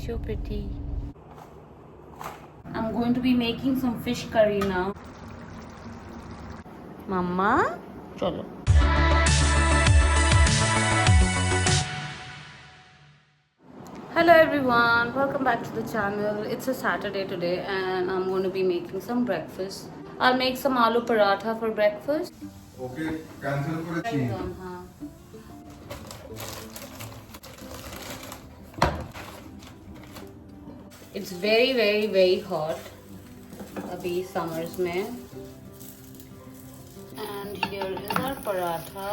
So pretty. I'm going to be making some fish curry now. Mama, chalo. Hello everyone, welcome back to the channel. It's a Saturday today and I'm going to be making some breakfast. I'll make some aloo paratha for breakfast. Okay, cancel করেছি। It's very hot अभी summers में. And here is our paratha.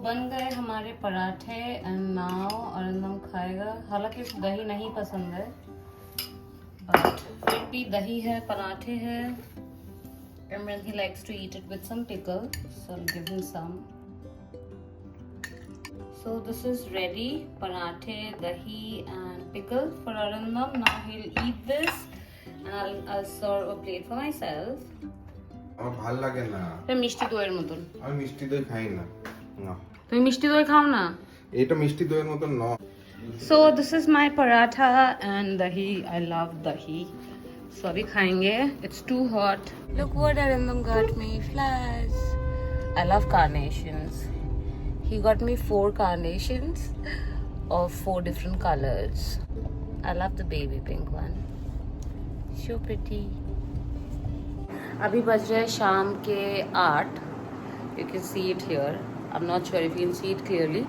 बन गए हमारे पराठे and now Arindam खाएगा. हालांकि दही नहीं पसंद है बट फिर भी दही है, पराठे है. Imran, he likes to eat it with some pickle, so I'll give him some. So this is ready, parathe, dahi and pickle for Arindam. Now he'll eat this and I'll serve a plate for myself. আমার ভাল লাগে না। মিষ্টি দইয়ের মতন। আমি মিষ্টি দই খাই না। না। তুমি মিষ্টি দই খাও না? এটা মিষ্টি দইয়ের মতন না। So this is my paratha and dahi. I love dahi. So abhi khayenge. It's too hot. Look what Arindam got me. Flowers. I love carnations. He got me 4 carnations of 4 different colors. I love the baby pink one. So pretty. अभी बज रहे हैं शाम के 8. You can see it here. I'm not sure if you can see it clearly.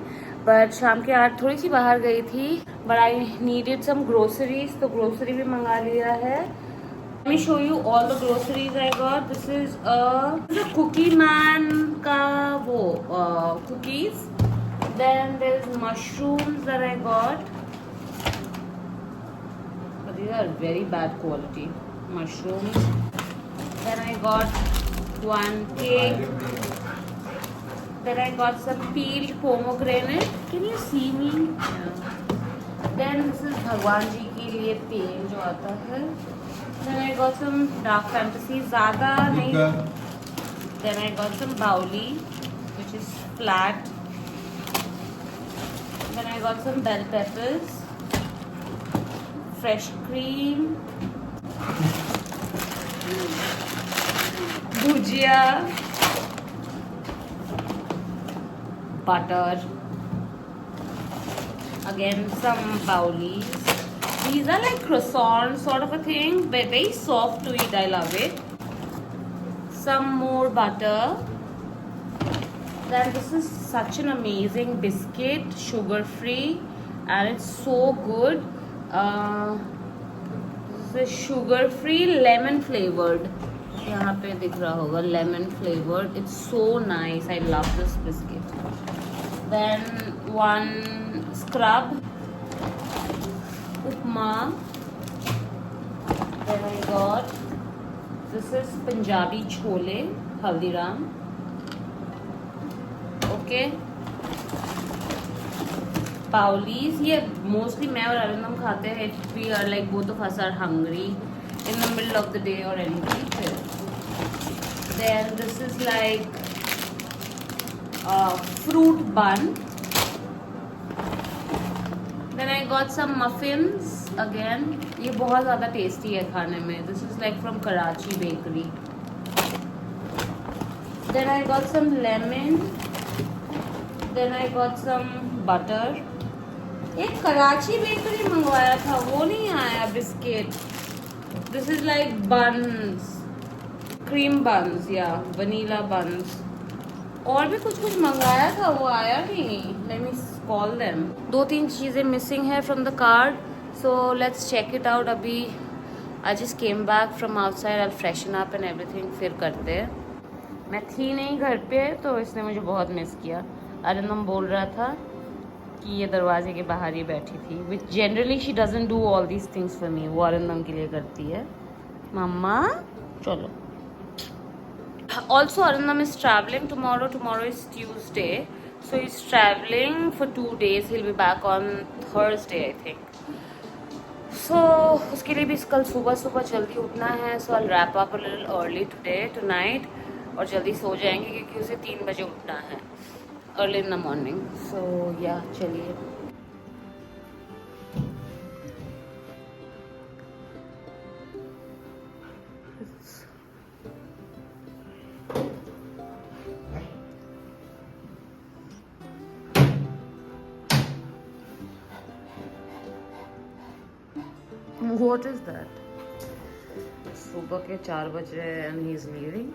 But शाम के 8 थोड़ी सी बाहर गई थी. But I needed some groceries. तो grocery भी मंगा लिया है. Let me show you all the groceries I got. This is a Cookie Man का वो cookies. Then there's mushrooms that I got. But these are very bad quality mushrooms. Then I got one cake. Then I got some peeled pomegranate. Can you see me? Yeah. Then this is भगवान जी के लिए तेल जो आता है. Then I got some dark fantasy. ज़्यादा नहीं. Then I got some bauli, which is flat. Then I got some bell peppers, fresh cream, bhujia, butter, again some baulis. These are like croissants sort of a thing, but very soft to eat. I love it. Some more butter. Then this is such an amazing biscuit, sugar free, and it's so good. This is sugar free, lemon flavored. यहाँ पे दिख रहा होगा lemon flavored. It's so nice. I love this biscuit. Then one scrub, upma. Then I got this is Punjabi chole, Haldiram. Okay. Paulis. ये mostly मैं और अरिंदम खाते हैं. If we are like both of us are hungry in the middle of the day or anything. Then this is like fruit bun. Then I got some muffins again. ये बहुत ज़्यादा tasty है खाने में. This is like from Karachi bakery. Then I got some lemon. Then I got some butter. एक Karachi bakery मंगवाया था वो नहीं आया biscuit. This is like buns, cream buns या vanilla buns. और भी कुछ मंगाया था वो आया नहीं. Let me call them. 2-3 चीज़ें missing है from the card. So let's check it out. अभी I just came back from outside. I'll freshen up and everything. फिर करते हैं. मैं थी नहीं घर पे तो इसने मुझे बहुत मिस किया. अरिंदम बोल रहा था कि ये दरवाजे के बाहर ही बैठी थी. Which generally she doesn't do all these things for me. वो अरिंदम के लिए करती है. मम्मा चलो. Also Arindam is traveling tomorrow. Tomorrow is Tuesday. So he's traveling for 2 days. He'll be back on Thursday, I think. So उसके लिए भी कल सुबह सुबह जल्दी उठना है. So I'll wrap up a little early tonight. और जल्दी सो जाएंगे क्योंकि उसे 3 बजे उठना है. Early in the morning. So yeah, चलिए. What is that? सुबह के 4 बजे and he's leaving.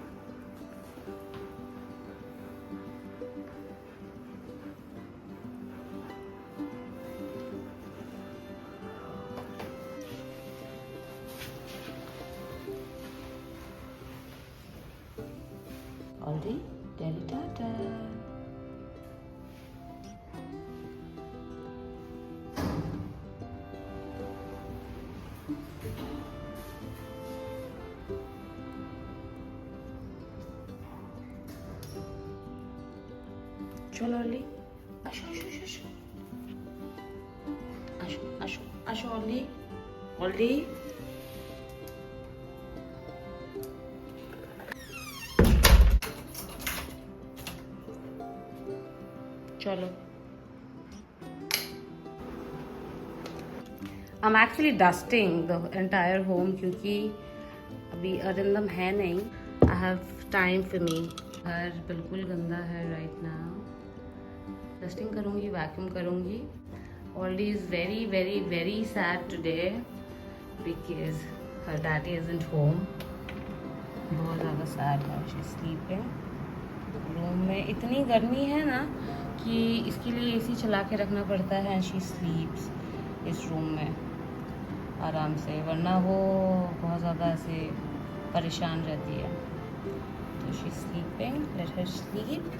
Already? Daddy Tata. चलो अली आशो आशो आशो आशो आशो आशो अली अली चलो. I'm actually dusting the entire home क्योंकि अभी अरिंदम है नहीं. I have time for me. घर बिल्कुल गंदा है right now. डस्टिंग करूँगी, वैक्यूम करूँगी. Aldi is very very very sad today because her daddy isn't home. बहुत ज़्यादा sad है. She's sleeping. रूम में इतनी गर्मी है ना कि इसके लिए एसी चला के रखना पड़ता है. एंड शी स्लीप्स इस रूम में आराम से, वरना वो बहुत ज़्यादा ऐसे परेशान रहती है. तो she sleeping, let her sleep.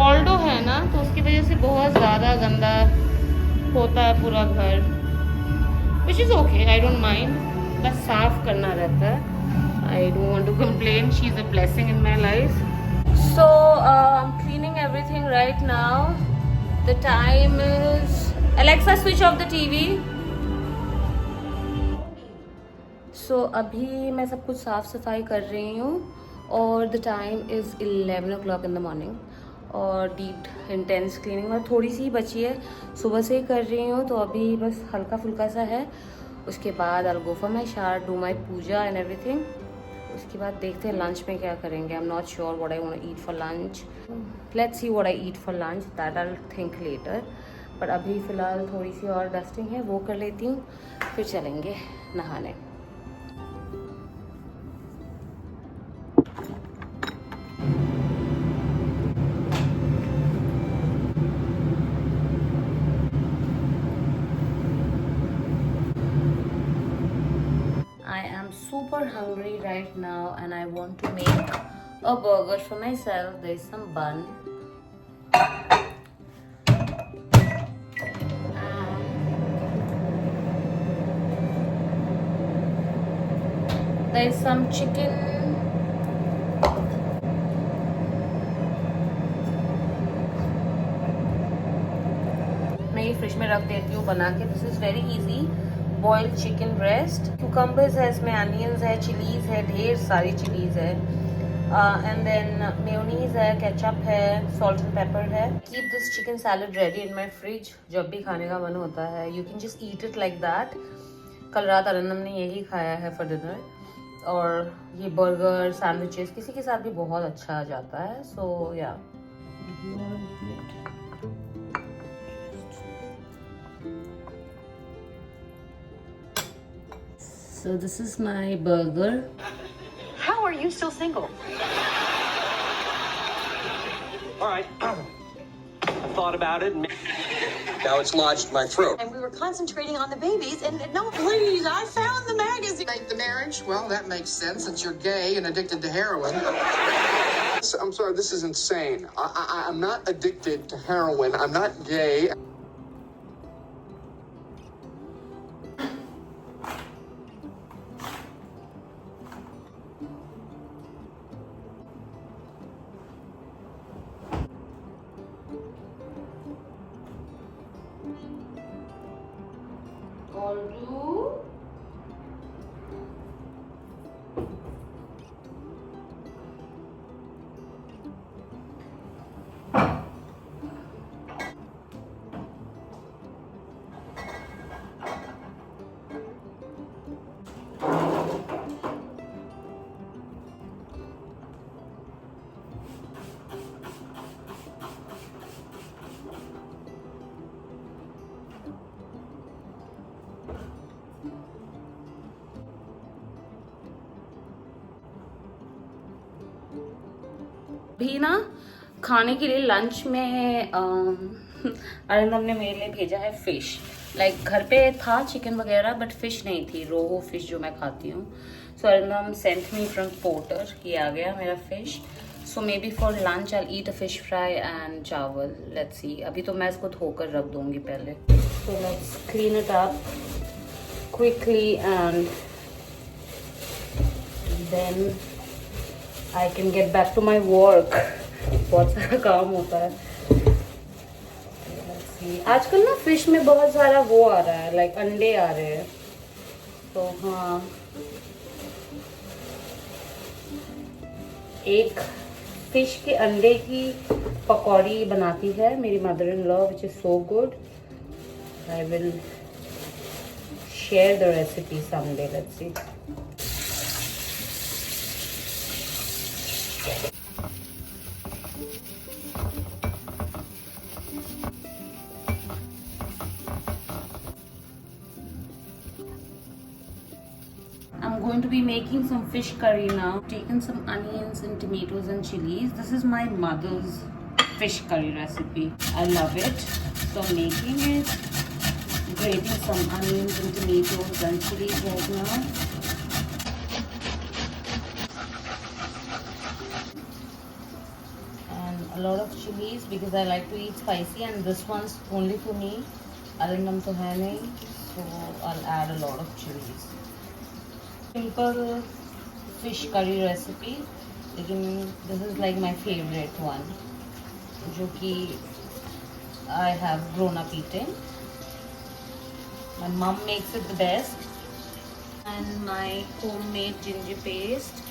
ऑल्डो है ना, तो उसकी वजह से बहुत ज़्यादा गंदा होता है पूरा घर. Which is okay, I don't mind. बस साफ करना रहता है. I don't want to complain. She is a blessing in my life. So I am cleaning everything right now. The time is Alexa switch off the TV. So अभी मैं सब कुछ साफ़ सफाई कर रही हूँ और the time is 11 o'clock in the morning. और डीप इंटेंस क्लीनिंग और थोड़ी सी बची है, सुबह से ही कर रही हूँ. तो अभी बस हल्का फुल्का सा है. उसके बाद I will go for my shower, do my puja and everything. उसके बाद देखते हैं लंच में क्या करेंगे. I am not sure what I want to eat for lunch. Let's see what I eat for lunch, that I will think later. But अभी फ़िलहाल थोड़ी सी और डस्टिंग है, वो कर लेती हूँ, फिर चलेंगे नहाने. Super hungry right now and I want to make a burger for myself. There is some bun. There is some chicken. मैं ये फ्रिज में रख देती हूँ बना के. This is very easy. Boiled chicken breast, cucumbers है इसमें, अनियंस है, चिलीज़ है, ढेर सारी चिलीज़ है. एंड देन मेयोनीज है, केचप है, सॉल्ट एंड पेपर है. Keep this chicken salad ready in my fridge. जब भी खाने का मन होता है you can just eat it like that. कल रात अरिंदम ने यही खाया है फॉर डिनर. और ये बर्गर सैंडविचेस किसी के साथ भी बहुत अच्छा आ जाता है. सो या So this is my burger. How are you still single? All right. thought about it. Now it's lodged in my throat. And we were concentrating on the babies, and no, please, I found the magazine. Make the marriage? Well, that makes sense since you're gay and addicted to heroin. I'm sorry, this is insane. I'm not addicted to heroin. I'm not gay. भी ना खाने के लिए lunch में अरिंदम ने मेरे लिए भेजा है फिश। लाइक घर पे था चिकन वगैरह बट फिश नहीं थी, रोहू फिश जो मैं खाती हूँ। So Arindam sent me from Porter, ये आ गया मेरा fish. So maybe for lunch I eat a fish fry and chawal, let's see. अभी तो मैं इसको धोकर रख दूंगी पहले। So let's clean it up quickly and then I can get back to my work. बहुत सारा काम होता है। Let's see. आजकल ना फिश में बहुत सारा वो आ रहा है, लाइक अंडे आ रहे हैं। तो हाँ, एक फिश के अंडे की पकौड़ी बनाती है मेरी mother in law, which is so good. I will share the recipe someday, let's see. I'm going to be making some fish curry now. Taken some onions and tomatoes and chilies. This is my mother's fish curry recipe. I love it. So I'm making it. Grating some onions and tomatoes and chilies right now. And a lot of chilies because I like to eat spicy, and this one's only for me. Arindam to hai nahi, so I'll add a lot of chilies. Simple fish curry recipe, लेकिन this is like my favorite one, जो कि I have grown up eating. My mom makes it the best, and my homemade ginger paste.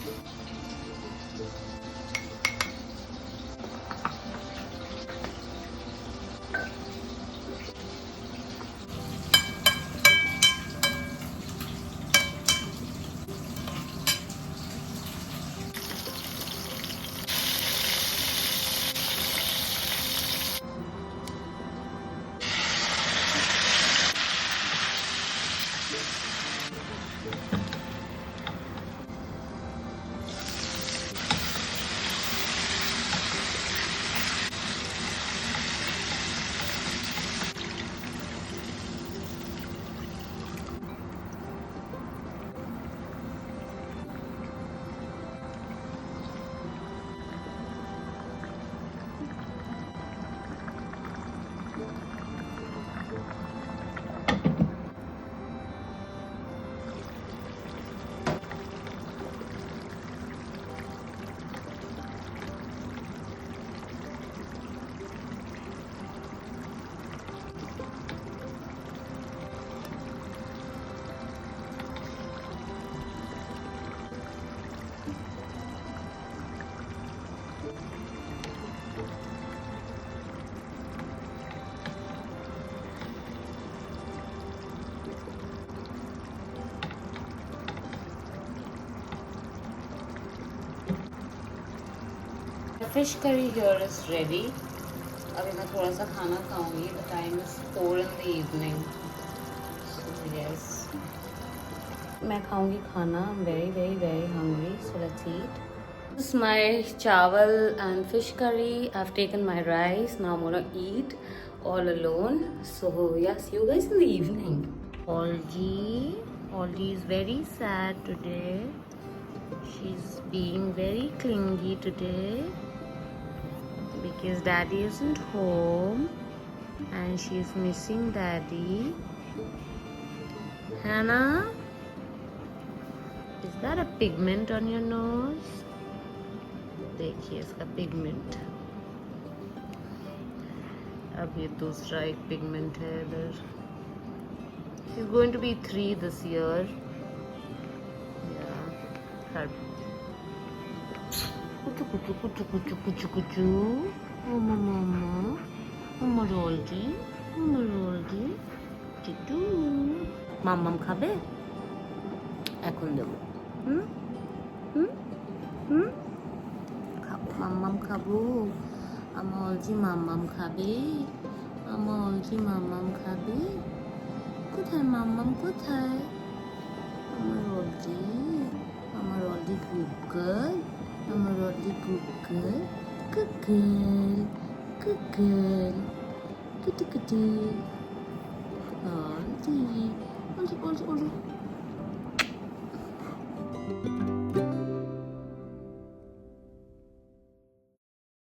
Fish curry here is ready. अभी मैं थोड़ा सा खाना खाऊंगी। The time is 4 in the evening. So yes, मैं खाऊंगी खाना। I'm very very very hungry, so let's eat. This is my chawal and fish curry. I've taken my rice. Now I'm gonna eat all alone. So yeah, see you guys in the evening. Olgie is very sad today. She's being very clingy today because daddy isn't home and she's missing daddy. Hannah, is that a pigment on your nose? देखिए इसका pigment. अब ये दूसरा एक pigment है इधर. She's going to be 3 this year. Yeah. Her. Kuchu kuchu kuchu kuchu kuchu kuchu. Mama mama. Mama rolji. Mama rolji. Chitu. Mama খাবে? এখন দেবো. মাম্মাম খাবো. আমার অলজি মাম্মাম খাবে. আমার অলজি মাম্মাম খাবে. কোথায় মাম্মাম কোথায়? আমার অলজি গুগল. আমার অলজি গুগল. গুগল গুগল কুটু কুটু. অলজি অলজি অলজি অলজি